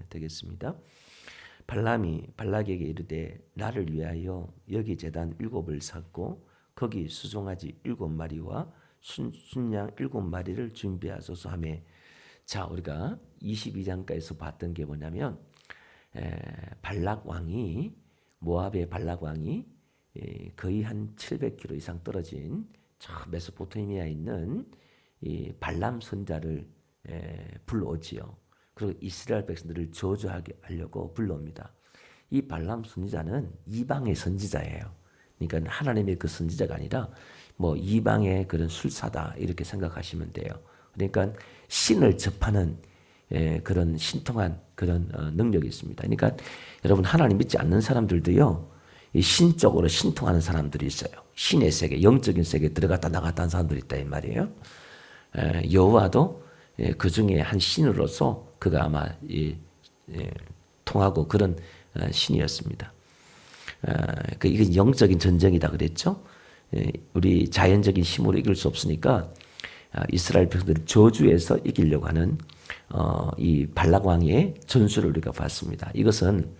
되겠습니다. 발람이 발락에게 이르되 나를 위하여 여기 제단 7을 쌓고 거기 수송아지 7마리와 순양 7마리를 준비하소서 하며, 자, 우리가 22장까지서 봤던 게 뭐냐면 발락 왕이, 모압의 발락 왕이 거의 한 700km 이상 떨어진 저 메소포타미아에 있는 이 발람 선자를 불러오지요. 그리고 이스라엘 백성들을 저주하게 하려고 불러옵니다. 이 발람 선지자는 이방의 선지자예요. 그러니까 하나님의 그 선지자가 아니라 뭐 이방의 그런 술사다 이렇게 생각하시면 돼요. 그러니까 신을 접하는 그런 신통한 그런 능력이 있습니다. 그러니까 여러분, 하나님 믿지 않는 사람들도요, 이 신적으로 신통하는 사람들이 있어요. 신의 세계, 영적인 세계에 들어갔다 나갔다 하는 사람들이 있다 이 말이에요. 여호와도 그 중에 한 신으로서 그가 아마 통하고 그런 신이었습니다. 이건 영적인 전쟁이다 그랬죠. 우리 자연적인 힘으로 이길 수 없으니까 이스라엘 백성들을 저주해서 이기려고 하는 이 발락 왕의 전술을 우리가 봤습니다. 이것은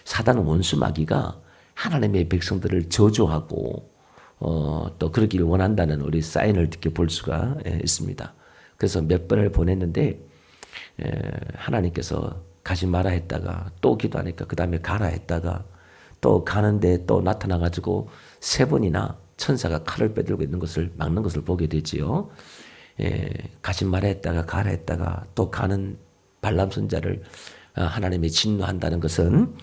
사단 원수 마귀가 하나님의 백성들을 저주하고 또 그러기를 원한다는 우리 사인을 이렇게 볼 수가 있습니다. 그래서 몇 번을 보냈는데 하나님께서 가지 마라 했다가 또 기도하니까 그 다음에 가라 했다가 또 가는데 또 나타나가지고 3번이나 천사가 칼을 빼들고 있는 것을 막는 것을 보게 되지요. 가지 마라 했다가 가라 했다가 또 가는 발람 선자를 하나님이 진노한다는 것은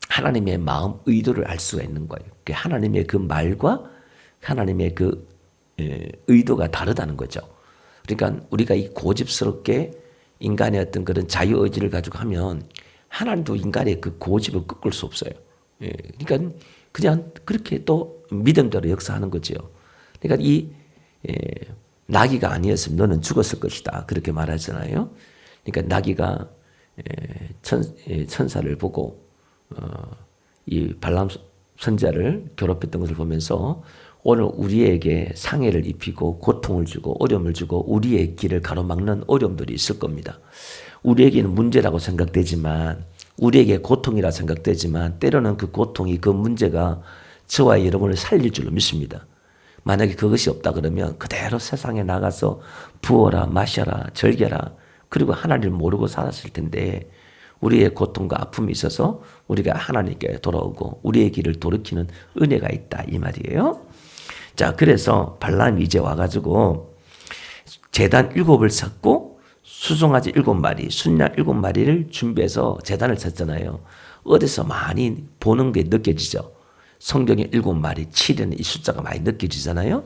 하나님의 마음 의도를 알 수가 있는 거예요. 하나님의 그 말과 하나님의 그 의도가 다르다는 거죠. 그러니까 우리가 이 고집스럽게 인간의 어떤 그런 자유의지를 가지고 하면 하나님도 인간의 그 고집을 꺾을 수 없어요. 그러니까 그냥 그렇게 또 믿음대로 역사하는 거죠. 그러니까 이 나귀가 아니었으면 너는 죽었을 것이다 그렇게 말하잖아요. 그러니까 나귀가 천사를 보고 이 발람 선자를 괴롭혔던 것을 보면서 오늘 우리에게 상해를 입히고 고통을 주고 어려움을 주고 우리의 길을 가로막는 어려움들이 있을 겁니다. 우리에게는 문제라고 생각되지만, 우리에게 고통이라 생각되지만 때로는 그 고통이, 그 문제가 저와 여러분을 살릴 줄로 믿습니다. 만약에 그것이 없다 그러면 그대로 세상에 나가서 부어라 마셔라 즐겨라 그리고 하나님을 모르고 살았을 텐데, 우리의 고통과 아픔이 있어서 우리가 하나님께 돌아오고 우리의 길을 돌이키는 은혜가 있다 이 말이에요. 자, 그래서 발람이 이제 와가지고 제단 7을 쌓고 수송아지 7마리, 순양 7마리를 준비해서 제단을 쳤잖아요. 어디서 많이 보는 게 느껴지죠. 성경에 7마리, 7이라는 이 숫자가 많이 느껴지잖아요.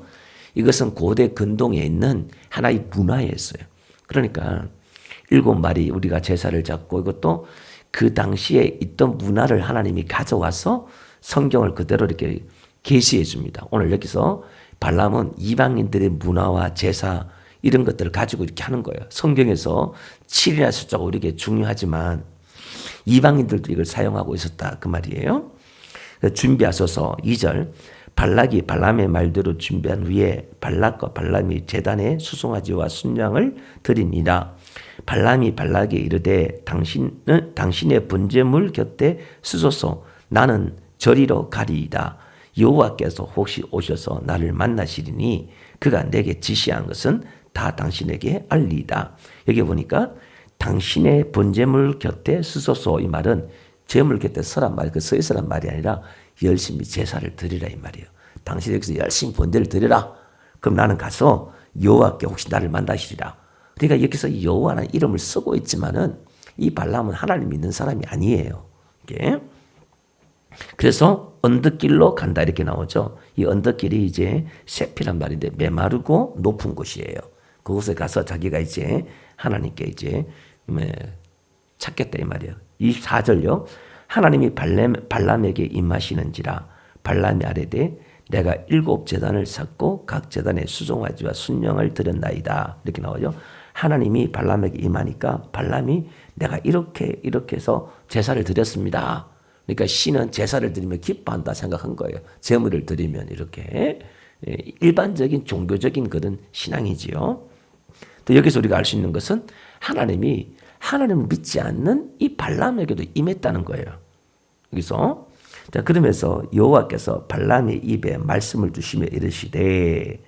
이것은 고대 근동에 있는 하나의 문화였어요. 그러니까 7마리 우리가 제사를 잡고, 이것도 그 당시에 있던 문화를 하나님이 가져와서 성경을 그대로 이렇게 계시해 줍니다. 오늘 여기서 발람은 이방인들의 문화와 제사 이런 것들을 가지고 이렇게 하는 거예요. 성경에서 7이라는 숫자가 우리에게 중요하지만 이방인들도 이걸 사용하고 있었다 그 말이에요. 준비하소서. 2절 발락이 발람의 말대로 준비한 후에 발락과 발람이 제단에 수송아지와 순양을 드리니라. 발람이 발락에 이르되 당신은 당신의 번제물 곁에 서소서. 나는 저리로 가리이다. 여호와께서 혹시 오셔서 나를 만나시리니 그가 내게 지시한 것은 다 당신에게 알리이다. 여기 보니까 당신의 번제물 곁에 서소서 이 말은 제물 곁에 서란 말이, 그 서 있으란 말이 아니라 열심히 제사를 드리라 이 말이에요. 당신 여기서 열심히 번제를 드리라. 그럼 나는 가서 여호와께 혹시 나를 만나시리라. 그러니까 여기서 여호와라는 이름을 쓰고 있지만은 이 발람은 하나님 믿는 사람이 아니에요. 이게. 그래서 언덕길로 간다 이렇게 나오죠. 이 언덕길이 이제 세피란 말인데 메마르고 높은 곳이에요. 그곳에 가서 자기가 이제 하나님께 이제 찾겠다 이 말이에요. 24절요. 하나님이 발람에게 임하시는지라. 발람이 아뢰되 내가 7제단을 쌓고 각 제단에 수송아지와 순양을 드렸나이다. 이렇게 나오죠. 하나님이 발람에게 임하니까 발람이 내가 이렇게 해서 제사를 드렸습니다. 그러니까 신은 제사를 드리면 기뻐한다 생각한 거예요. 제물을 드리면 이렇게 일반적인 종교적인 그런 신앙이지요. 또 여기서 우리가 알 수 있는 것은 하나님이 하나님을 믿지 않는 이 발람에게도 임했다는 거예요. 여기서 자 그러면서 여호와께서 발람의 입에 말씀을 주시며 이르시되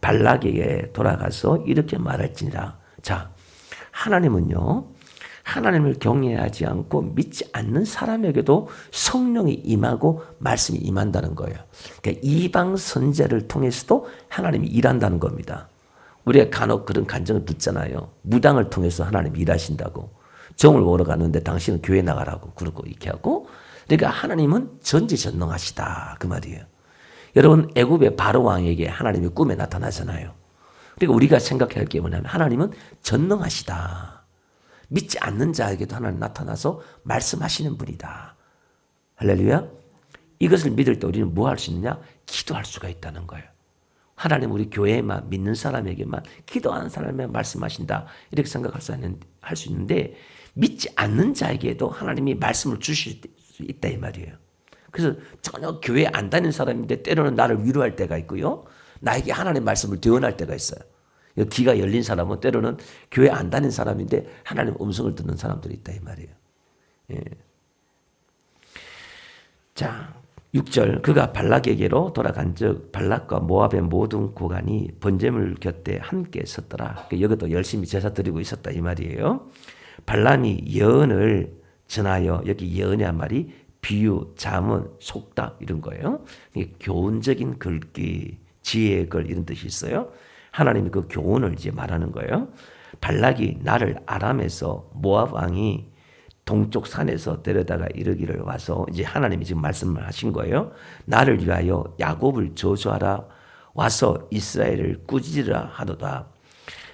발락에게 돌아가서 이렇게 말할지니라. 자 하나님은요. 하나님을 경외하지 않고 믿지 않는 사람에게도 성령이 임하고 말씀이 임한다는 거예요. 그러니까 이방 선지자를 통해서도 하나님이 일한다는 겁니다. 우리가 간혹 그런 간증을 듣잖아요. 무당을 통해서 하나님이 일하신다고. 정을 보러 갔는데 당신은 교회 나가라고 그러고 이렇게 하고. 그러니까 하나님은 전지전능하시다 그 말이에요. 여러분 애굽의 바로 왕에게 하나님이 꿈에 나타나잖아요. 그러니까 우리가 생각해야 할 게 뭐냐면 하나님은 전능하시다. 믿지 않는 자에게도 하나님 나타나서 말씀하시는 분이다. 할렐루야. 이것을 믿을 때 우리는 뭐 할 수 있느냐? 기도할 수가 있다는 거예요. 하나님 우리 교회에만 믿는 사람에게만 기도하는 사람에게 말씀하신다. 이렇게 생각할 수 있는데 믿지 않는 자에게도 하나님이 말씀을 주실 수 있다 이 말이에요. 그래서 전혀 교회 안 다니는 사람인데 때로는 나를 위로할 때가 있고요. 나에게 하나님의 말씀을 대언할 때가 있어요. 귀가 열린 사람은 때로는 교회 안 다니는 사람인데 하나님의 음성을 듣는 사람들이 있다 이 말이에요. 예. 자 6절 그가 발락에게로 돌아간 즉 발락과 모압의 모든 고관이 번제물 곁에 함께 섰더라. 여기도 열심히 제사 드리고 있었다 이 말이에요. 발람이 예언을 전하여 여기 예언이란 말이 비유, 자문, 속담 이런 거예요. 교훈적인 글귀, 지혜의 글 이런 뜻이 있어요. 하나님이 그 교훈을 이제 말하는 거예요. 발락이 나를 아람에서 모압 왕이 동쪽 산에서 데려다가 이르기를 와서 이제 하나님이 지금 말씀을 하신 거예요. 나를 위하여 야곱을 저주하라 와서 이스라엘을 꾸짖으라 하도다.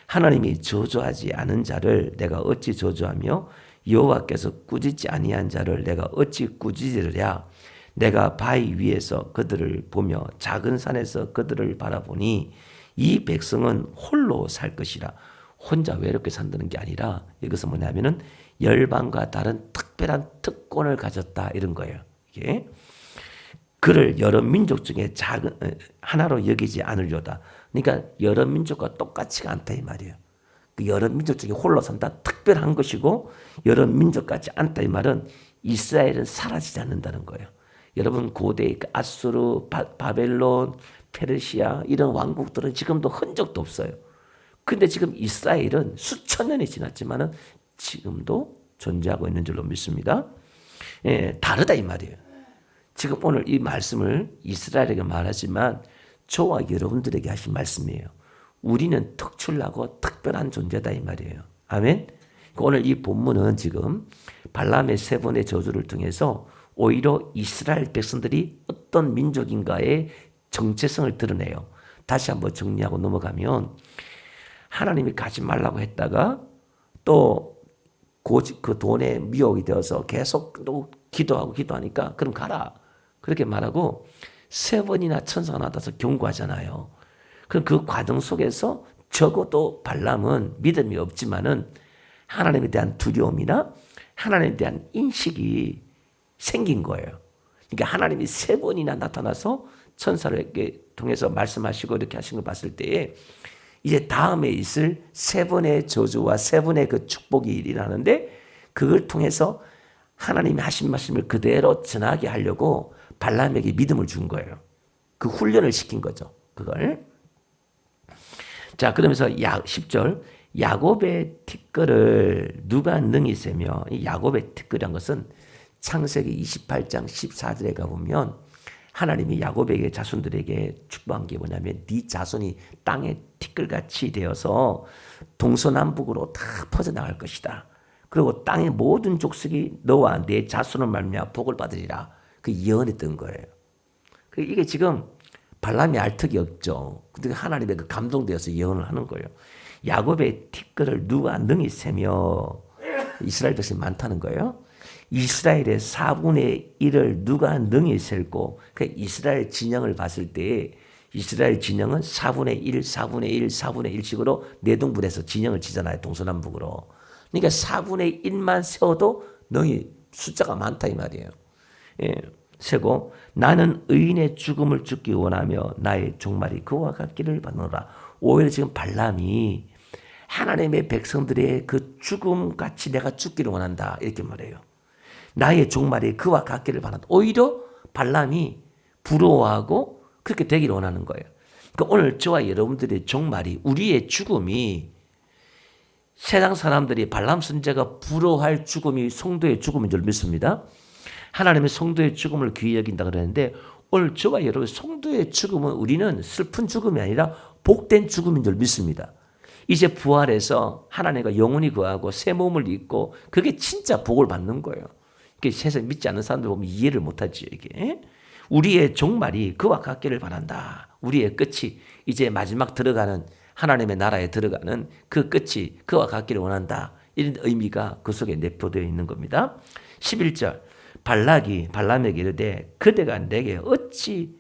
하나님이 저주하지 않은 자를 내가 어찌 저주하며 여호와께서 꾸짖지 아니한 자를 내가 어찌 꾸짖으랴. 내가 바위 위에서 그들을 보며 작은 산에서 그들을 바라보니 이 백성은 홀로 살 것이라. 혼자 외롭게 산다는 게 아니라 이것은 뭐냐면은 열방과 다른 특별한 특권을 가졌다 이런 거예요. 이게 그를 여러 민족 중에 작은 하나로 여기지 않으려다. 그러니까 여러 민족과 똑같지가 않다 이 말이에요. 그 여러 민족 중에 홀로 산다 특별한 것이고 여러 민족 같지 않다 이 말은 이스라엘은 사라지지 않는다는 거예요. 여러분 고대 아수르, 바벨론, 페르시아 이런 왕국들은 지금도 흔적도 없어요. 근데 지금 이스라엘은 수천 년이 지났지만은 지금도 존재하고 있는 줄로 믿습니다. 예, 다르다 이 말이에요. 지금 오늘 이 말씀을 이스라엘에게 말하지만 저와 여러분들에게 하신 말씀이에요. 우리는 특출나고 특별한 존재다 이 말이에요. 아멘. 오늘 이 본문은 지금 발람의 세 번의 저주를 통해서 오히려 이스라엘 백성들이 어떤 민족인가의 정체성을 드러내요. 다시 한번 정리하고 넘어가면 하나님이 가지 말라고 했다가 또 그 돈에 미혹이 되어서 계속 또 기도하니까 그럼 가라. 그렇게 말하고 세 번이나 천사가 나타나서 경고하잖아요. 그럼 그 과정 속에서 적어도 발람은 믿음이 없지만은 하나님에 대한 두려움이나 하나님에 대한 인식이 생긴 거예요. 그러니까 하나님이 세 번이나 나타나서 천사를 통해서 말씀하시고 이렇게 하신 걸 봤을 때에 이제 다음에 있을 세 번의 저주와 세 번의 그 축복이 일어나는데 그걸 통해서 하나님이 하신 말씀을 그대로 전하게 하려고 발람에게 믿음을 준 거예요. 그 훈련을 시킨 거죠. 그걸. 자, 그러면서 10절 야곱의 티끌을 누가 능히 세며 이 야곱의 티끌이란 것은 창세기 28장 14절에 가보면 하나님이 야곱에게 자손들에게 축복한 게 뭐냐면 네 자손이 땅의 티끌같이 되어서 동서남북으로 다 퍼져나갈 것이다. 그리고 땅의 모든 족속이 너와 내 자손을 말미암아 복을 받으리라. 그 예언했던 거예요. 이게 지금 발람이 알 턱이 없죠. 근데 하나님의 그 감동되어서 예언을 하는 거예요. 야곱의 티끌을 누가 능히 세며 이스라엘 백성이 많다는 거예요. 이스라엘의 4분의 1을 누가 능히 셀고 그 이스라엘 진영을 봤을 때 이스라엘 진영은 4분의 1, 4분의 1, 4분의 1씩으로 내동분해서 진영을 치잖아요. 동서남북으로. 그러니까 4분의 1만 세워도 능히 숫자가 많다 이 말이에요. 예, 세고 나는 의인의 죽음을 죽기 원하며 나의 종말이 그와 같기를 바라노라. 오히려 지금 발람이 하나님의 백성들의 그 죽음같이 내가 죽기를 원한다. 이렇게 말해요. 나의 종말이 그와 같기를 바란다. 오히려 발람이 부러워하고 그렇게 되기를 원하는 거예요. 그러니까 오늘 저와 여러분들의 종말이, 우리의 죽음이 세상 사람들이 발람 선지자가 부러워할 죽음이 성도의 죽음인 줄 믿습니다. 하나님의 성도의 죽음을 귀히 여긴다 그러는데 오늘 저와 여러분 성도의 죽음은 우리는 슬픈 죽음이 아니라 복된 죽음인 줄 믿습니다. 이제 부활해서 하나님과 영원히 거하고 새 몸을 입고 그게 진짜 복을 받는 거예요. 이게 세상 믿지 않는 사람들 보면 이해를 못하지 이게. 우리의 종말이 그와 같기를 바란다. 우리의 끝이 이제 마지막 들어가는 하나님의 나라에 들어가는 그 끝이 그와 같기를 원한다. 이런 의미가 그 속에 내포되어 있는 겁니다. 11절 발람에게 이르되 그대가 내게 어찌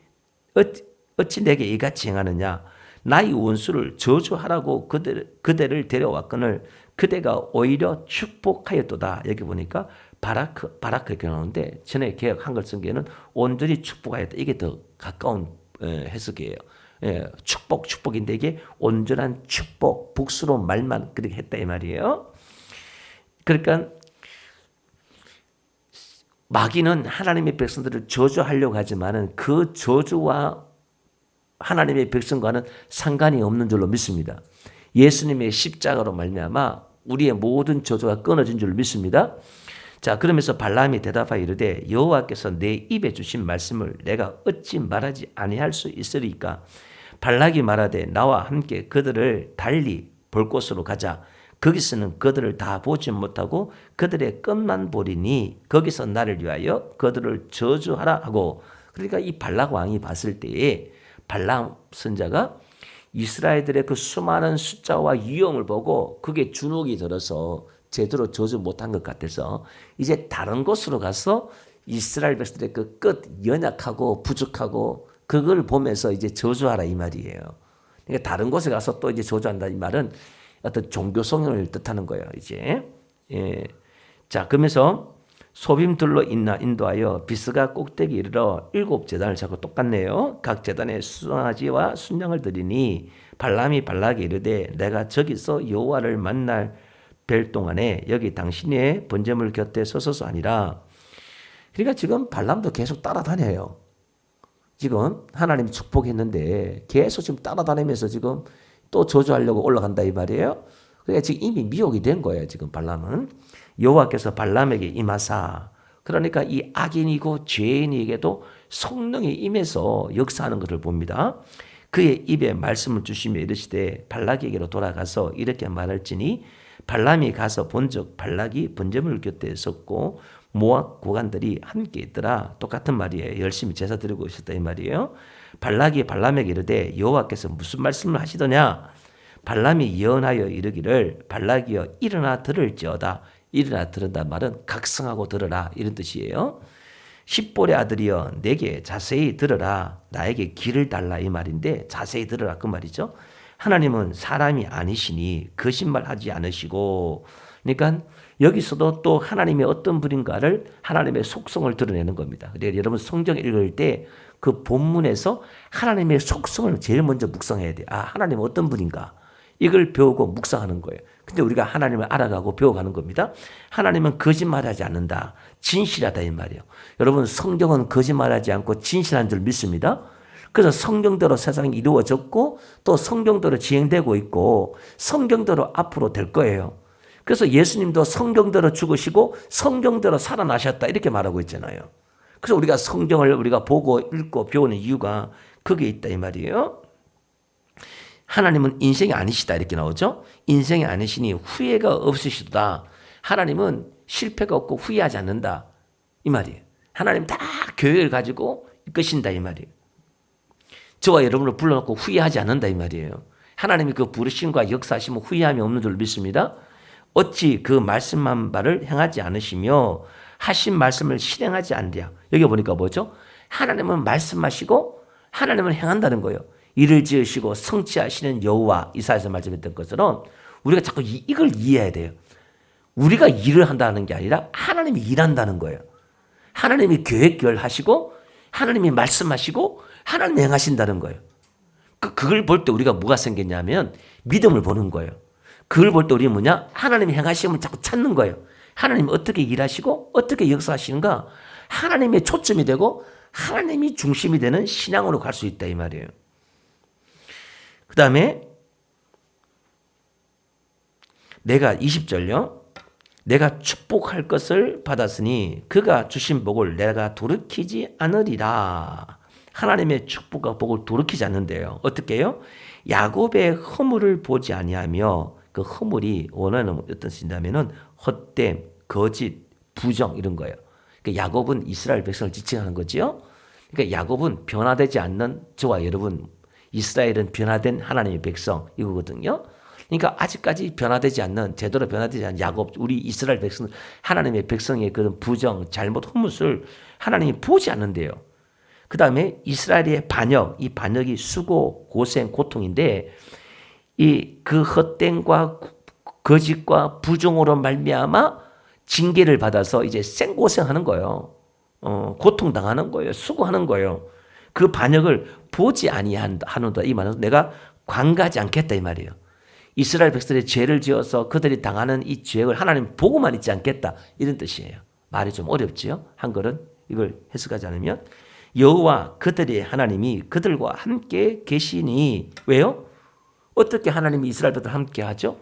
내게 이같이 행하느냐. 나의 원수를 저주하라고 그대를 데려왔거늘 그대가 오히려 축복하였도다. 여기 보니까 바라크 이렇게 나오는데 전에 개역 한글 성경에는 온전히 축복하였다. 이게 더 가까운 해석이에요. 축복인데 이게 온전한 축복, 복스러운 말만 그렇게 했다 이 말이에요. 그러니까 마귀는 하나님의 백성들을 저주하려고 하지만은 그 저주와 하나님의 백성과는 상관이 없는 줄로 믿습니다. 예수님의 십자가로 말미암아 우리의 모든 저주가 끊어진 줄 믿습니다. 자, 그러면서 발람이 대답하여 이르되 여호와께서 내 입에 주신 말씀을 내가 어찌 말하지 아니할 수 있으리까. 발락이 말하되 나와 함께 그들을 달리 볼 곳으로 가자. 거기서는 그들을 다 보지 못하고 그들의 끝만 보리니 거기서 나를 위하여 그들을 저주하라 하고. 그러니까 이 발락 왕이 봤을 때에 발람 선자가 이스라엘들의 그 수많은 숫자와 유형을 보고 그게 주눅이 들어서 제대로 저주 못한 것 같아서 이제 다른 곳으로 가서 이스라엘 백성들의 그 끝 연약하고 부족하고 그걸 보면서 이제 저주하라 이 말이에요. 그러니까 다른 곳에 가서 또 이제 저주한다 이 말은 어떤 종교 성향을 뜻하는 거예요. 이제 자, 그러면서 소빔들로 인도하여 비스가 꼭대기 이르러 7 제단을 잡고 똑같네요. 각 제단에 수송아지와 순양을 드리니 발람이 발락에 이르되 내가 저기서 여호와를 만날 뵐 동안에 여기 당신의 번제물 곁에 서서서 아니라. 그러니까 지금 발람도 계속 따라다녀요. 지금 하나님이 축복했는데 계속 지금 따라다니면서 지금 또 저주하려고 올라간다 이 말이에요. 그러니까 지금 이미 미혹이 된 거예요. 지금 발람은. 여호와께서 발람에게 임하사. 그러니까 이 악인이고 죄인에게도 성령이 임해서 역사하는 것을 봅니다. 그의 입에 말씀을 주시며 이르시되 발락에게로 돌아가서 이렇게 말할지니 발람이 가서 본즉 발락이 번제물 곁에 섰고 모압 고관들이 함께 있더라. 똑같은 말이에요. 열심히 제사 드리고 있었다 이 말이에요. 발락이 발람에게 이르되 여호와께서 무슨 말씀을 하시더냐. 발람이 예언하여 이르기를 발락이여 일어나 들을지어다. 일어나 들은다 말은 각성하고 들으라 이런 뜻이에요. 십볼의 아들이여 내게 자세히 들으라. 나에게 길을 달라 이 말인데 자세히 들으라 그 말이죠. 하나님은 사람이 아니시니 거짓말하지 않으시고. 그러니까 여기서도 또 하나님의 어떤 분인가를 하나님의 속성을 드러내는 겁니다. 그래서 여러분 성경 읽을 때 그 본문에서 하나님의 속성을 제일 먼저 묵상해야 돼요. 아, 하나님은 어떤 분인가 이걸 배우고 묵상하는 거예요. 근데 우리가 하나님을 알아가고 배워가는 겁니다. 하나님은 거짓말하지 않는다. 진실하다 이 말이에요. 여러분 성경은 거짓말하지 않고 진실한 줄 믿습니다. 그래서 성경대로 세상이 이루어졌고 또 성경대로 진행되고 있고 성경대로 앞으로 될 거예요. 그래서 예수님도 성경대로 죽으시고 성경대로 살아나셨다 이렇게 말하고 있잖아요. 그래서 우리가 성경을 우리가 보고 읽고 배우는 이유가 그게 있다 이 말이에요. 하나님은 인생이 아니시다 이렇게 나오죠. 인생이 아니시니 후회가 없으시다. 하나님은 실패가 없고 후회하지 않는다 이 말이에요. 하나님 다 계획을 가지고 이끄신다 이 말이에요. 저와 여러분을 불러놓고 후회하지 않는다 이 말이에요. 하나님이 그 부르심과 역사하심은 후회함이 없는 줄 믿습니다. 어찌 그 말씀한 바를 행하지 않으시며 하신 말씀을 실행하지 않느냐. 여기 보니까 뭐죠? 하나님은 말씀하시고 하나님은 행한다는 거예요. 일을 지으시고 성취하시는 여호와 이사야서 말씀했던 것처럼 우리가 자꾸 이걸 이해해야 돼요. 우리가 일을 한다는 게 아니라 하나님이 일한다는 거예요. 하나님이 계획을 하시고 하나님이 말씀하시고 하나님이 행하신다는 거예요. 그걸 볼 때 우리가 뭐가 생겼냐면 믿음을 보는 거예요. 그걸 볼 때 우리는 뭐냐? 하나님의 행하심을 자꾸 찾는 거예요. 하나님이 어떻게 일하시고 어떻게 역사하시는가? 하나님의 초점이 되고 하나님이 중심이 되는 신앙으로 갈 수 있다 이 말이에요. 그 다음에 내가 20절요. 내가 축복할 것을 받았으니 그가 주신 복을 내가 돌이키지 않으리라. 하나님의 축복과 복을 돌이키지 않는데요. 어떻게 해요? 야곱의 허물을 보지 아니하며 그 허물이 원하는 어떤 뜻이냐면은 헛됨, 거짓, 부정 이런 거예요. 그러니까 야곱은 이스라엘 백성을 지칭하는 거지요. 그러니까 야곱은 변화되지 않는 저와 여러분, 이스라엘은 변화된 하나님의 백성 이거거든요. 그러니까 아직까지 변화되지 않는, 제대로 변화되지 않는 야곱, 우리 이스라엘 백성, 하나님의 백성의 그런 부정, 잘못, 헛못을 하나님이 보지 않는데요. 그 다음에 이스라엘의 반역, 이 반역이 수고, 고생, 고통인데 그 헛됨과 거짓과 부정으로 말미암아 징계를 받아서 이제 생고생하는 거예요. 고통당하는 거예요. 수고하는 거예요. 그 반역을 보지 아니하노다. 이 말은 내가 관가하지 않겠다 이 말이에요. 이스라엘 백성들이 죄를 지어서 그들이 당하는 이 죄를 하나님 보고만 있지 않겠다 이런 뜻이에요. 말이 좀 어렵지요. 한글은 이걸 해석하지 않으면 여호와 그들의 하나님이 그들과 함께 계시니 왜요? 어떻게 하나님이 이스라엘 백성들과 함께 하죠?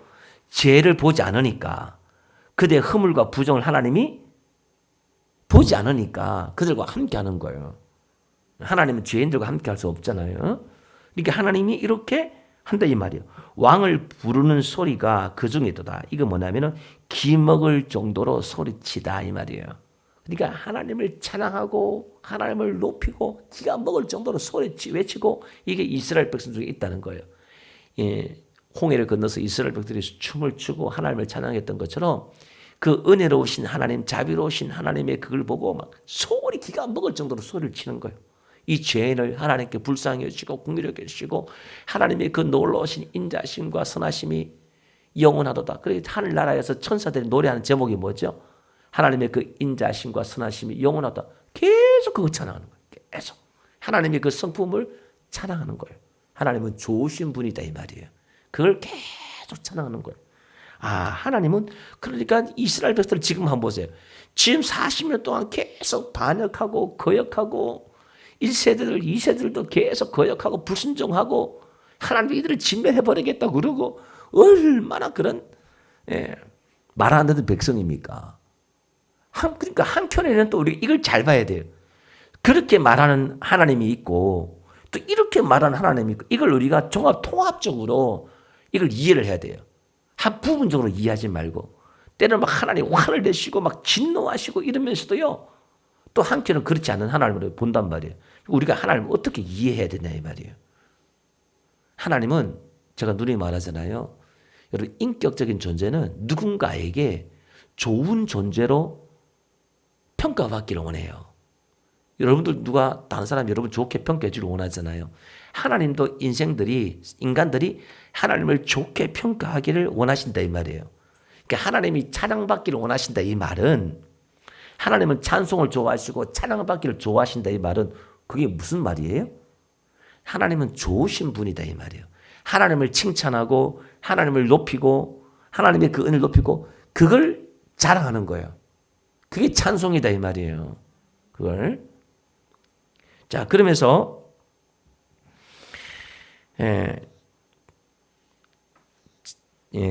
죄를 보지 않으니까 그들의 허물과 부정을 하나님이 보지 않으니까 그들과 함께 하는 거예요. 하나님은 죄인들과 함께 할 수 없잖아요. 그러니까 하나님이 이렇게 한다 이 말이에요. 왕을 부르는 소리가 그 중에 있다. 이거 뭐냐면은 기먹을 정도로 소리치다 이 말이에요. 그러니까 하나님을 찬양하고 하나님을 높이고 기가 먹을 정도로 외치고 이게 이스라엘 백성 중에 있다는 거예요. 예, 홍해를 건너서 이스라엘 백성들이 춤을 추고 하나님을 찬양했던 것처럼 그 은혜로우신 하나님, 자비로우신 하나님의 그걸 보고 막 소리 기가 먹을 정도로 소리를 치는 거예요. 이 죄인을 하나님께 불쌍히 여기시고 긍휼히 여기시고 하나님의 그 놀라우신 인자심과 선하심이 영원하도다. 그래서 하늘나라에서 천사들이 노래하는 제목이 뭐죠? 하나님의 그 인자심과 선하심이 영원하다. 계속 그거 찬양하는 거예요. 계속. 하나님의 그 성품을 찬양하는 거예요. 하나님은 좋으신 분이다 이 말이에요. 그걸 계속 찬양하는 거예요. 하나님은 그러니까 이스라엘 백성들 지금 한번 보세요. 지금 40년 동안 계속 반역하고 거역하고 1세대들, 2세대들도 계속 거역하고 불순종하고 하나님이 이들을 진멸해버리겠다고 그러고 얼마나 그런 말 안 듣는 백성입니까? 그러니까 한편에는 또 우리 이걸 잘 봐야 돼요. 그렇게 말하는 하나님이 있고 또 이렇게 말하는 하나님이 있고 이걸 우리가 통합적으로 이걸 이해를 해야 돼요. 한 부분적으로 이해하지 말고 때로는 막 하나님 화를 내시고 막 진노하시고 이러면서도요. 또 한편은 그렇지 않은 하나님을 본단 말이에요. 우리가 하나님을 어떻게 이해해야 되냐 이 말이에요. 하나님은 제가 누누이 말하잖아요. 여러분 인격적인 존재는 누군가에게 좋은 존재로 평가받기를 원해요. 여러분들 누가 다른 사람 여러분 좋게 평가해 주기를 원하잖아요. 하나님도 인간들이 하나님을 좋게 평가하기를 원하신다 이 말이에요. 그러니까 하나님이 찬양받기를 원하신다 이 말은 하나님은 찬송을 좋아하시고 찬양받기를 좋아하신다 이 말은 그게 무슨 말이에요? 하나님은 좋으신 분이다 이 말이에요. 하나님을 칭찬하고 하나님을 높이고 하나님의 그 은혜를 높이고 그걸 자랑하는 거예요. 그게 찬송이다 이 말이에요. 그걸 자 그러면서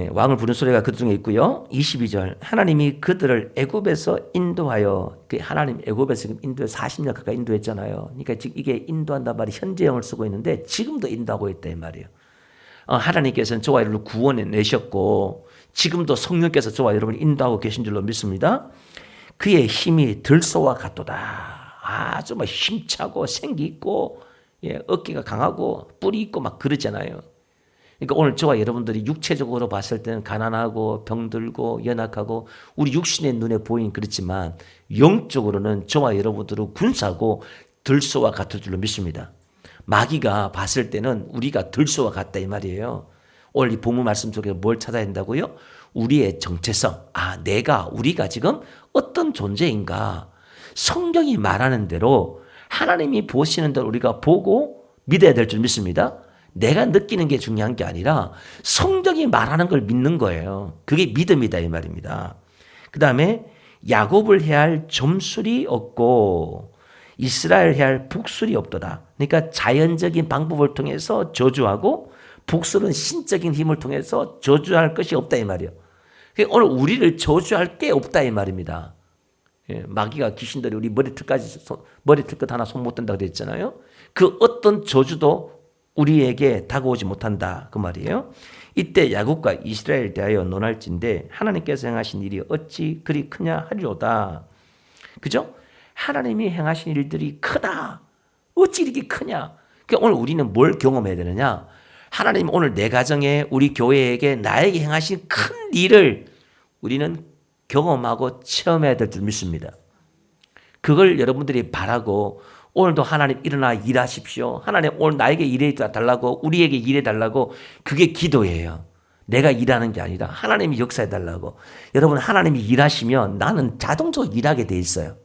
왕을 부르는 소리가 그 중에 있고요. 22절 하나님이 그들을 애굽에서 인도하여 그 하나님 애굽에서 인도해 40년 가까이 인도했잖아요. 그러니까 지금 이게 인도한단 말이 현재형을 쓰고 있는데 지금도 인도하고 있다 이 말이에요. 하나님께서는 저와 여러분을 구원해 내셨고 지금도 성령께서 저와 여러분을 인도하고 계신 줄로 믿습니다. 그의 힘이 들소와 같도다. 아주 막 힘차고 생기 있고 어깨가 강하고 뿔이 있고 막 그러잖아요. 그러니까 오늘 저와 여러분들이 육체적으로 봤을 때는 가난하고 병들고 연약하고 우리 육신의 눈에 보이긴 그렇지만 영적으로는 저와 여러분들은 군사고 들소와 같을 줄로 믿습니다. 마귀가 봤을 때는 우리가 들소와 같다 이 말이에요. 오늘 이 본문 말씀 속에 뭘 찾아야 된다고요? 우리의 정체성. 우리가 지금 어떤 존재인가. 성경이 말하는 대로 하나님이 보시는 대로 우리가 보고 믿어야 될 줄 믿습니다. 내가 느끼는 게 중요한 게 아니라 성경이 말하는 걸 믿는 거예요. 그게 믿음이다 이 말입니다. 그 다음에 야곱을 해야 할 점술이 없고 이스라엘 해야 할 북술이 없도다. 그러니까 자연적인 방법을 통해서 저주하고 북술은 신적인 힘을 통해서 저주할 것이 없다 이 말이에요. 그러니까 오늘 우리를 저주할 게 없다 이 말입니다. 예, 마귀가 귀신들이 우리 머리털 끝 하나 손 못 댄다고 그랬잖아요. 그 어떤 저주도 우리에게 다가오지 못한다 그 말이에요. 이때 야곱과 이스라엘에 대하여 논할진대 하나님께서 행하신 일이 어찌 그리 크냐 하리로다. 그죠? 하나님이 행하신 일들이 크다. 어찌 이렇게 크냐? 그러니까 오늘 우리는 뭘 경험해야 되느냐? 하나님 오늘 내 가정에 우리 교회에게 나에게 행하신 큰 일을 우리는 경험하고 체험해야 될 줄 믿습니다. 그걸 여러분들이 바라고 오늘도 하나님 일어나 일하십시오. 하나님 오늘 나에게 일해 달라고 우리에게 일해 달라고 그게 기도예요. 내가 일하는 게 아니라 하나님이 역사해 달라고. 여러분 하나님이 일하시면 나는 자동적으로 일하게 돼 있어요.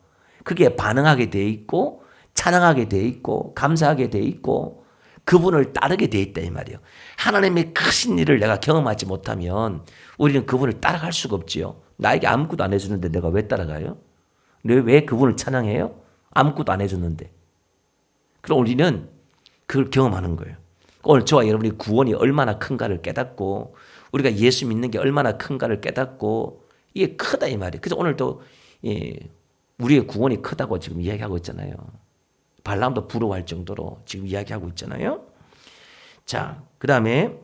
그게 반응하게 돼 있고 찬양하게 돼 있고 감사하게 돼 있고 그분을 따르게 돼 있다 이 말이에요. 하나님의 크신 일을 내가 경험하지 못하면 우리는 그분을 따라갈 수가 없지요. 나에게 아무것도 안 해주는데 내가 왜 따라가요? 왜 그분을 찬양해요? 아무것도 안 해줬는데. 그럼 우리는 그걸 경험하는 거예요. 오늘 저와 여러분이 구원이 얼마나 큰가를 깨닫고 우리가 예수 믿는 게 얼마나 큰가를 깨닫고 이게 크다 이 말이에요. 그래서 오늘도 우리의 구원이 크다고 지금 이야기하고 있잖아요. 발람도 부러워할 정도로 지금 이야기하고 있잖아요. 자, 그 다음에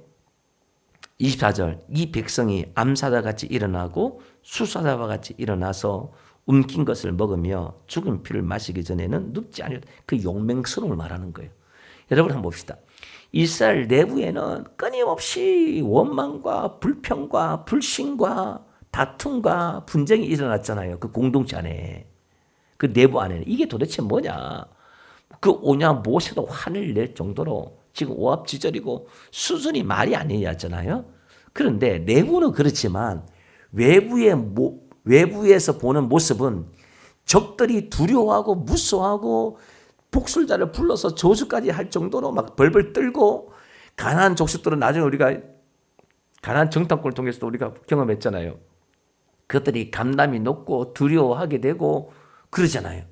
24절 이 백성이 암사자 같이 일어나고 수사자와 같이 일어나서 움킨 것을 먹으며 죽은 피를 마시기 전에는 눕지 아니하다. 그 용맹스러움을 말하는 거예요. 여러분 한번 봅시다. 이스라엘 내부에는 끊임없이 원망과 불평과 불신과 다툼과 분쟁이 일어났잖아요. 그 공동체 안에. 그 내부 안에는. 이게 도대체 뭐냐. 그 오냐 모세도 화를 낼 정도로 지금 오합지졸이고 수준이 말이 아니었잖아요. 그런데 내부는 그렇지만 외부에서 보는 모습은 적들이 두려워하고 무서워하고 복술자를 불러서 저주까지 할 정도로 막 벌벌 떨고 가나안 족속들은 나중에 우리가 가나안 정탐꾼을 통해서도 우리가 경험했잖아요. 그것들이 감담이 높고 두려워하게 되고 그러잖아요.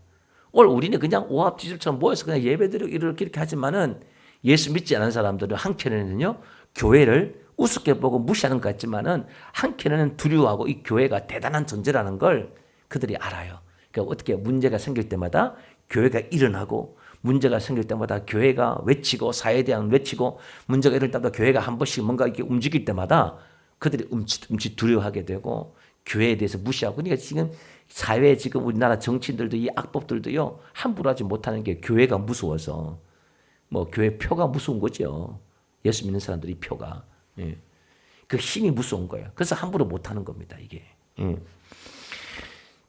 오늘 우리는 그냥 오합지졸처럼 모여서 그냥 예배드리고 이렇게 하지만은 예수 믿지 않은 사람들은 한켠에는요 교회를 우습게 보고 무시하는 것 같지만은 한켠에는 두려워하고 이 교회가 대단한 존재라는 걸 그들이 알아요. 그러니까 어떻게 문제가 생길 때마다 교회가 일어나고 문제가 생길 때마다 교회가 외치고 사회대학 외치고 문제가 일어날 때마다 교회가 한 번씩 뭔가 이렇게 움직일 때마다 그들이 움찔움찔 두려워하게 되고 교회에 대해서 무시하고 그러니까 지금 사회에 지금 우리나라 정치인들도 이 악법들도요 함부로 하지 못하는 게 교회가 무서워서 뭐 교회 표가 무서운 거죠. 예수 믿는 사람들이 표가. 예. 그 힘이 무서운 거예요. 그래서 함부로 못하는 겁니다. 이게.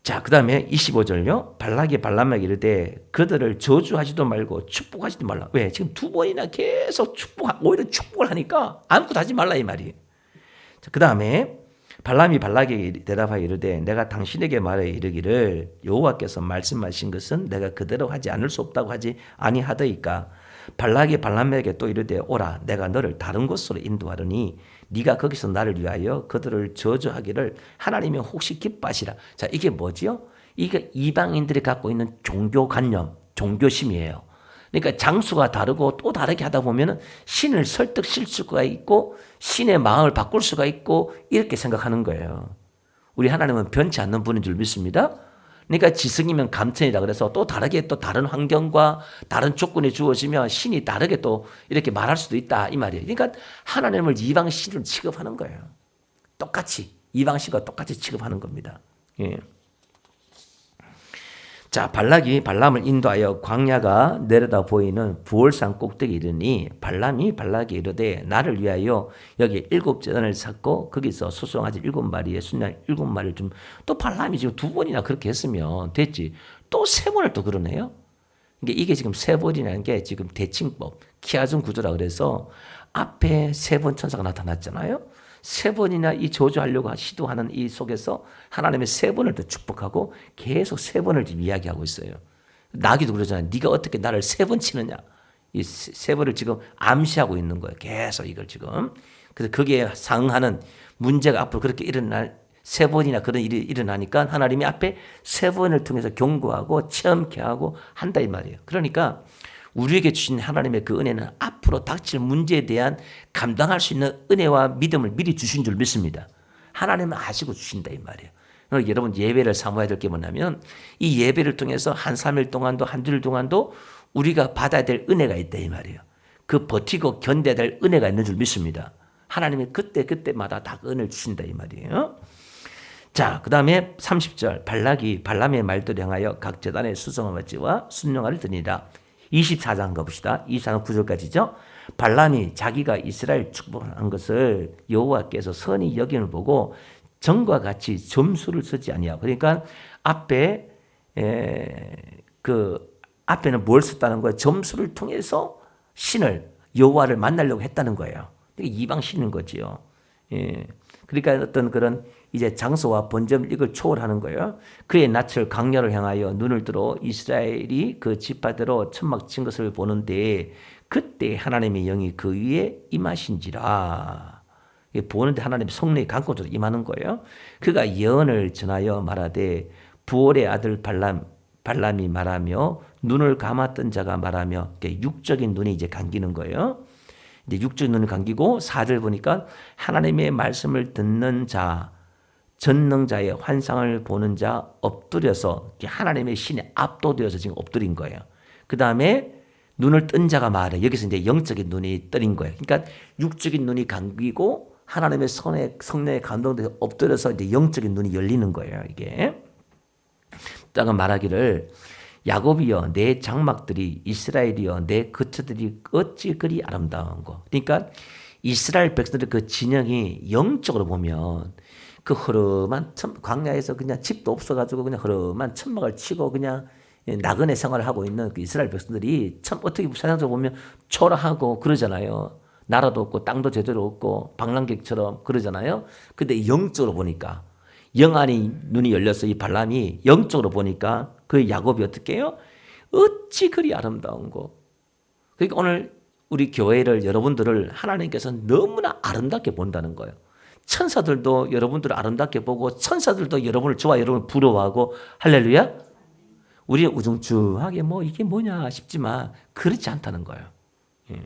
자, 그 다음에 25절요. 발락이 발람에게 이르되 그들을 저주하지도 말고 축복하지도 말라. 왜? 지금 두 번이나 계속 오히려 축복을 하니까 아무것도 하지 말라 이 말이에요. 그 다음에 발람이 발락에게 대답하여 이르되 내가 당신에게 말해 이르기를 여호와께서 말씀하신 것은 내가 그대로 하지 않을 수 없다고 하지 아니하더이까. 발락이 발람에게 또 이르되 오라 내가 너를 다른 곳으로 인도하려니 네가 거기서 나를 위하여 그들을 저주하기를 하나님이 혹시 기뻐하시라. 자, 이게 뭐지요? 이게 이방인들이 갖고 있는 종교관념, 종교심이에요. 그러니까 장수가 다르고 또 다르게 하다 보면 신을 설득시킬 수가 있고 신의 마음을 바꿀 수가 있고 이렇게 생각하는 거예요. 우리 하나님은 변치 않는 분인 줄 믿습니다. 그러니까 지성이면 감천이다 그래서 또 다르게 또 다른 환경과 다른 조건이 주어지면 신이 다르게 또 이렇게 말할 수도 있다 이 말이에요. 그러니까 하나님을 이방 신으로 취급하는 거예요. 똑같이 이방 신과 똑같이 취급하는 겁니다. 예. 자, 발락이 발람을 인도하여 광야가 내려다 보이는 부월산 꼭대기 이르니 발람이 발락에 이르되 나를 위하여 여기 7전을 쌓고 거기서 소송아지 7마리에 순양 7마리를 좀 또 발람이 지금 2번이나 그렇게 했으면 됐지. 또 3번을 또 그러네요. 이게 지금 3번이라는 게 지금 대칭법 키아준 구조라 그래서 앞에 3번 천사가 나타났잖아요. 3번이나 이 저주하려고 시도하는 이 속에서 하나님의 3번을 더 축복하고 계속 3번을 지금 이야기하고 있어요. 나귀도 그러잖아요. 네가 어떻게 나를 3번 치느냐. 이 세번을 지금 암시하고 있는 거예요. 계속 이걸 지금. 그래서 거기에 상응하는 문제가 앞으로 그렇게 일어날 세 번이나 그런 일이 일어나니까 하나님이 앞에 세 번을 통해서 경고하고 체험케 하고 한다 이 말이에요. 그러니까 우리에게 주신 하나님의 그 은혜는 앞으로 닥칠 문제에 대한 감당할 수 있는 은혜와 믿음을 미리 주신 줄 믿습니다. 하나님은 아시고 주신다 이 말이에요. 여러분 예배를 사모해야 될 게 뭐냐면 이 예배를 통해서 한 3일 동안도 한 주일 동안도 우리가 받아야 될 은혜가 있다 이 말이에요. 그 버티고 견뎌야 될 은혜가 있는 줄 믿습니다. 하나님이 그때마다 다 은혜를 주신다 이 말이에요. 자, 그 다음에 30절 발락이 발람의 말들을 향하여 각 제단의 수송아지와 순영아를 드니라. 24장 가봅시다. 24장 9절까지죠. 발람이 자기가 이스라엘 축복한 것을 여호와께서 선히 여김을 보고 전과 같이 점수를 쓰지 아니하고, 그러니까 앞에는 뭘 썼다는 거예요? 점수를 통해서 신을 여호와를 만나려고 했다는 거예요. 이방 신인 거지요. 예. 그러니까 어떤 그런 이제 장소와 번점 이걸 초월하는 거예요. 그의 낯을 강렬을 향하여 눈을 들어 이스라엘이 그 지파대로 천막 친 것을 보는데 그때 하나님의 영이 그 위에 임하신지라. 보는데 하나님의 성령이 강권으로 임하는 거예요. 그가 예언을 전하여 말하되 부올의 아들 발람이 말하며 눈을 감았던 자가 말하며 육적인 눈이 이제 감기는 거예요. 이제 육적인 눈을 감기고 4절 보니까 하나님의 말씀을 듣는 자, 전능자의 환상을 보는 자 엎드려서 하나님의 신에 압도되어서 지금 엎드린 거예요. 그 다음에 눈을 뜬 자가 말해. 여기서 이제 영적인 눈이 떠린 거예요. 그러니까 육적인 눈이 감기고 하나님의 성령에 감동돼서 엎드려서 이제 영적인 눈이 열리는 거예요. 이게. 땅은 말하기를 야곱이여 내 장막들이 이스라엘이여 내 거처들이 어찌 그리 아름다운 거. 그러니까 이스라엘 백성들의 그 진영이 영적으로 보면 그 흐름한 광야에서 그냥 집도 없어가지고 그냥 흐름한 천막을 치고 그냥 나그네 생활을 하고 있는 그 이스라엘 백성들이 참 어떻게 세상적으로 보면 초라하고 그러잖아요. 나라도 없고 땅도 제대로 없고 방랑객처럼 그러잖아요. 근데 영적으로 보니까 영안이 눈이 열려서 이 발람이 영적으로 보니까 그 야곱이 어떻게 해요? 어찌 그리 아름다운 거. 그러니까 오늘 우리 교회를 여러분들을 하나님께서 너무나 아름답게 본다는 거예요. 천사들도 여러분들을 아름답게 보고 천사들도 여러분을 좋아 여러분을 부러워하고 할렐루야. 우리는 우중충하게 뭐 이게 뭐냐 싶지만 그렇지 않다는 거예요. 예.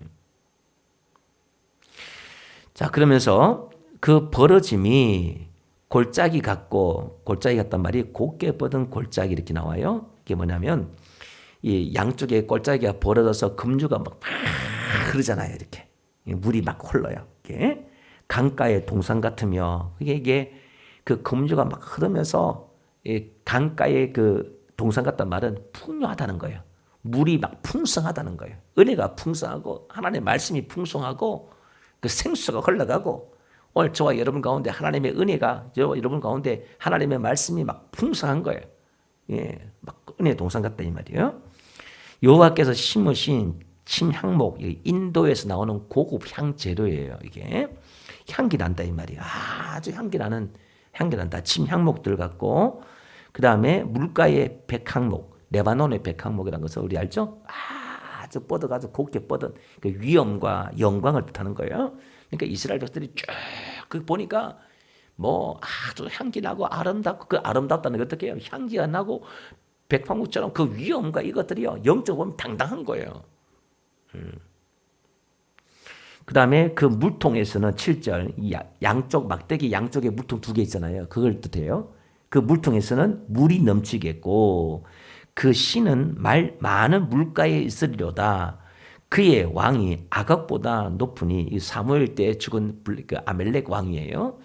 자, 그러면서 그 벌어짐이 골짜기 같단 말이 곱게 뻗은 골짜기 이렇게 나와요. 이게 뭐냐면 이 양쪽에 골짜기가 벌어져서 급류가 막 흐르잖아요. 이렇게 물이 막 흘러요. 이게 강가의 동산 같으며 이게 그 급류가 막 흐르면서 강가의 그 동산 같단 말은 풍요하다는 거예요. 물이 막 풍성하다는 거예요. 은혜가 풍성하고 하나님의 말씀이 풍성하고 그 생수가 흘러가고 오늘 저와 여러분 가운데 하나님의 은혜가 저와 여러분 가운데 하나님의 말씀이 막 풍성한 거예요. 예, 막 은혜 동산 같다 이 말이에요. 여호와께서 심으신 침향목, 인도에서 나오는 고급 향재료예요. 이게 향기 난다 이 말이에요. 아주 향기 난다. 침향목들 같고 그 다음에 물가의 백향목, 레바논의 백향목이라는 것을 우리 알죠? 아주 뻗어가지고 곱게 뻗은 그 위엄과 영광을 뜻하는 거예요. 그러니까 이스라엘 백성들이 쭉 그 보니까 뭐 아주 향기 나고 아름답고 그 아름답다는 게 어떻게 해요? 향기가 나고 백향목처럼 그 위엄과 이것들이요 영적으로 보면 당당한 거예요. 그 다음에 그 물통에서는 7절 양쪽 막대기 양쪽에 물통 2개 있잖아요. 그걸 뜻해요. 그 물통에서는 물이 넘치겠고 그 신은 많은 물가에 있으리로다. 그의 왕이 아각보다 높으니 사무엘 때 죽은 그 아멜렉 왕이에요.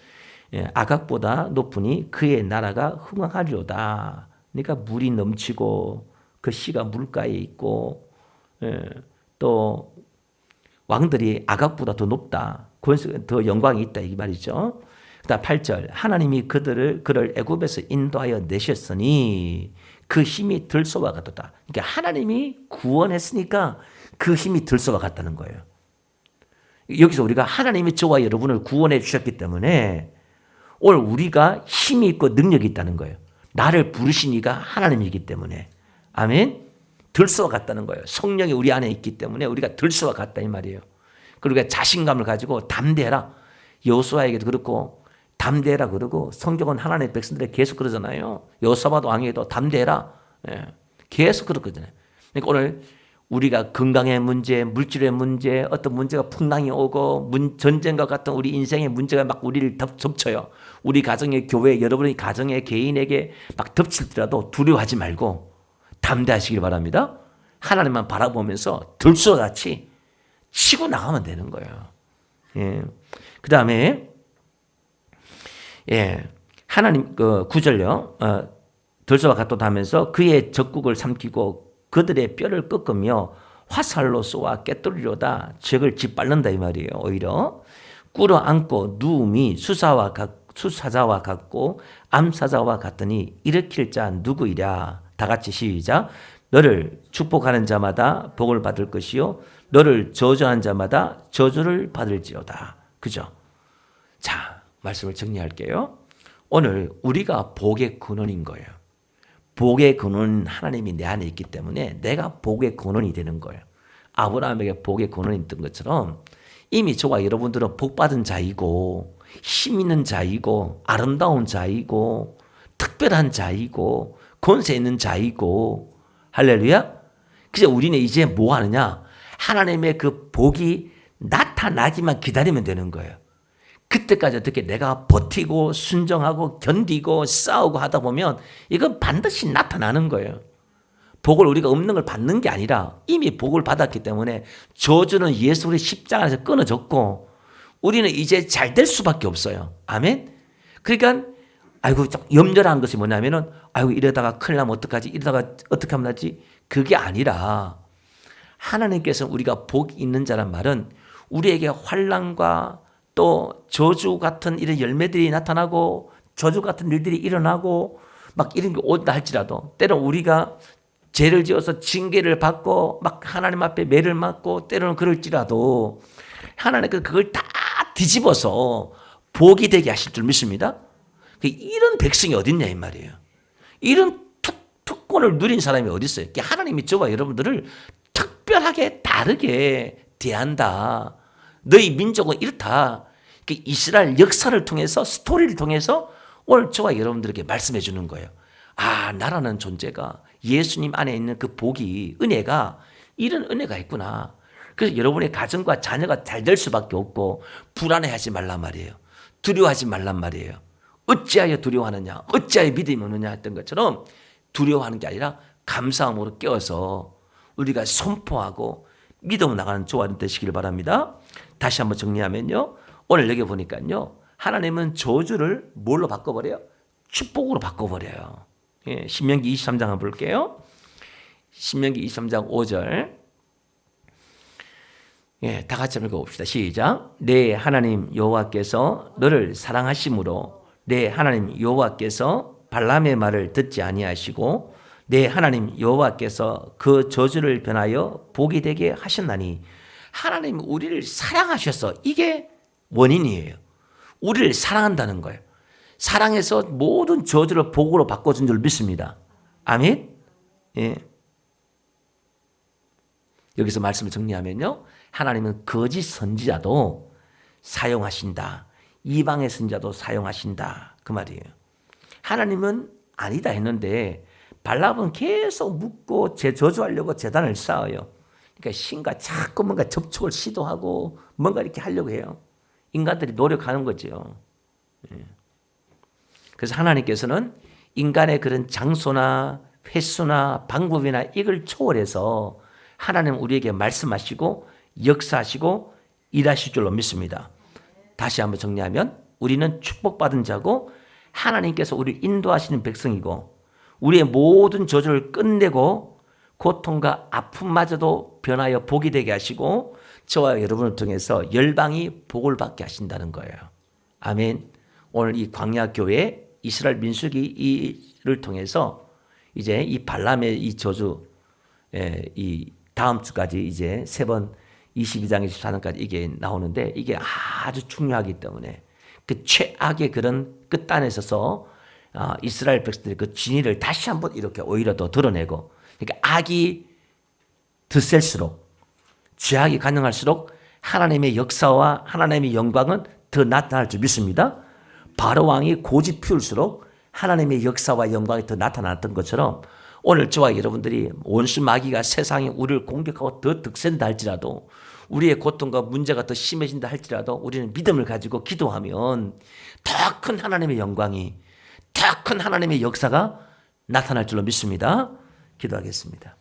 아각보다 높으니 그의 나라가 흥왕하리로다. 그러니까 물이 넘치고 그 씨가 물가에 있고 또 왕들이 아각보다 더 높다. 더 영광이 있다 이 말이죠. 그다음 8절 하나님이 그를 애굽에서 인도하여 내셨으니 그 힘이 들소와 같았다. 그러니까 하나님이 구원했으니까 그 힘이 들소와 같다는 거예요. 여기서 우리가 하나님이 저와 여러분을 구원해 주셨기 때문에 오늘 우리가 힘이 있고 능력이 있다는 거예요. 나를 부르신 이가 하나님이기 때문에. 아멘. 들소와 같다는 거예요. 성령이 우리 안에 있기 때문에 우리가 들소와 같다 이 말이에요. 그리고 자신감을 가지고 담대해라. 여호수아에게도 그렇고 담대해라 그러고 성경은 하나님의 백성들에게 계속 그러잖아요. 여호사밧 왕에게도 담대해라. 예. 계속 그렇거든요. 그러니까 오늘 우리가 건강의 문제, 물질의 문제, 어떤 문제가 풍랑이 오고 전쟁과 같은 우리 인생의 문제가 막 우리를 덮쳐요. 우리 가정의 교회, 여러분의 가정의 개인에게 막 덮칠더라도 두려워하지 말고 담대하시길 바랍니다. 하나님만 바라보면서 들소같이 치고 나가면 되는 거예요. 예. 그 다음에 하나님 그 9절요. 들소와 같도다 하면서 그의 적국을 삼키고 그들의 뼈를 꺾으며 화살로 쏘아 깨뜨리려다 적을 짓밟는다 이 말이에요. 오히려 꿇어앉고 누움이 수사자와 같고 암사자와 같으니 일으킬 자 누구이랴. 다 같이 시작. 너를 축복하는 자마다 복을 받을 것이요 너를 저주하는 자마다 저주를 받을지로다. 그죠? 자, 말씀을 정리할게요. 오늘 우리가 복의 근원인 거예요. 복의 근원은 하나님이 내 안에 있기 때문에 내가 복의 근원이 되는 거예요. 아브라함에게 복의 근원이 있던 것처럼 이미 저와 여러분들은 복받은 자이고 힘 있는 자이고 아름다운 자이고 특별한 자이고 권세 있는 자이고 할렐루야. 그래서 우리는 이제 뭐 하느냐? 하나님의 그 복이 나타나기만 기다리면 되는 거예요. 그때까지 어떻게 내가 버티고 순정하고 견디고 싸우고 하다 보면 이건 반드시 나타나는 거예요. 복을 우리가 없는 걸 받는 게 아니라 이미 복을 받았기 때문에 저주는 예수 그리스도의 십자가에서 끊어졌고 우리는 이제 잘 될 수밖에 없어요. 아멘. 그러니까 아이고 염려라는 것이 뭐냐면은 아이고 이러다가 큰일 나면 어떡하지? 이러다가 어떻게 하면 나지? 그게 아니라 하나님께서 우리가 복이 있는 자란 말은 우리에게 환난과 또 저주 같은 이런 열매들이 나타나고 저주 같은 일들이 일어나고 막 이런 게 온다 할지라도 때로는 우리가 죄를 지어서 징계를 받고 막 하나님 앞에 매를 맞고 때로는 그럴지라도 하나님께서 그걸 다 뒤집어서 복이 되게 하실 줄 믿습니다. 이런 백성이 어딨냐 이 말이에요. 이런 특권을 누린 사람이 어디 있어요? 하나님이 저와 여러분들을 특별하게 다르게 대한다. 너희 민족은 이렇다. 이스라엘 역사를 통해서 스토리를 통해서 오늘 저와 여러분들에게 말씀해 주는 거예요. 아, 나라는 존재가 예수님 안에 있는 그 복이 은혜가 이런 은혜가 있구나. 그래서 여러분의 가정과 자녀가 잘 될 수밖에 없고 불안해하지 말란 말이에요. 두려워하지 말란 말이에요. 어찌하여 두려워하느냐? 어찌하여 믿음이 없느냐 했던 것처럼 두려워하는 게 아니라 감사함으로 깨어서 우리가 선포하고 믿음으로 나가는 저와 되시길 바랍니다. 다시 한번 정리하면요. 오늘 여기 보니까요. 하나님은 저주를 뭘로 바꿔버려요? 축복으로 바꿔버려요. 예, 신명기 23장 한번 볼게요. 신명기 23장 5절. 예, 다 같이 한번 읽어봅시다. 시작. 내 하나님 여호와께서 너를 사랑하심으로 내 하나님 여호와께서 발람의 말을 듣지 아니하시고 내 하나님 여호와께서 그 저주를 변하여 복이 되게 하셨나니 하나님 우리를 사랑하셔서 이게 원인이에요. 우리를 사랑한다는 거예요. 사랑해서 모든 저주를 복으로 바꿔준 줄 믿습니다. 아멘. 예. 여기서 말씀을 정리하면요. 하나님은 거짓 선지자도 사용하신다. 이방의 선지자도 사용하신다. 그 말이에요. 하나님은 아니다 했는데 발람은 계속 묻고 저주하려고 제단을 쌓아요. 그러니까 신과 자꾸 뭔가 접촉을 시도하고 뭔가 이렇게 하려고 해요. 인간들이 노력하는 거죠. 그래서 하나님께서는 인간의 그런 장소나 횟수나 방법이나 이걸 초월해서 하나님 우리에게 말씀하시고 역사하시고 일하실 줄로 믿습니다. 다시 한번 정리하면 우리는 축복받은 자고 하나님께서 우리를 인도하시는 백성이고 우리의 모든 저주를 끝내고 고통과 아픔마저도 변하여 복이 되게 하시고 저와 여러분을 통해서 열방이 복을 받게 하신다는 거예요. 아멘. 오늘 이 광야교회 이스라엘 민수기를 통해서 이제 이 발람의 이 저주 이 다음 주까지 이제 세 번 22장 24장까지 이게 나오는데 이게 아주 중요하기 때문에 그 최악의 그런 끝단에 서서 이스라엘 백성들의 그 진위를 다시 한번 이렇게 오히려 더 드러내고 그러니까 악이 더 셀수록 죄악이 가능할수록 하나님의 역사와 하나님의 영광은 더 나타날 줄 믿습니다. 바로 왕이 고집 피울수록 하나님의 역사와 영광이 더 나타났던 것처럼 오늘 저와 여러분들이 원수 마귀가 세상에 우리를 공격하고 더 득센다 할지라도 우리의 고통과 문제가 더 심해진다 할지라도 우리는 믿음을 가지고 기도하면 더 큰 하나님의 영광이 더 큰 하나님의 역사가 나타날 줄로 믿습니다. 기도하겠습니다.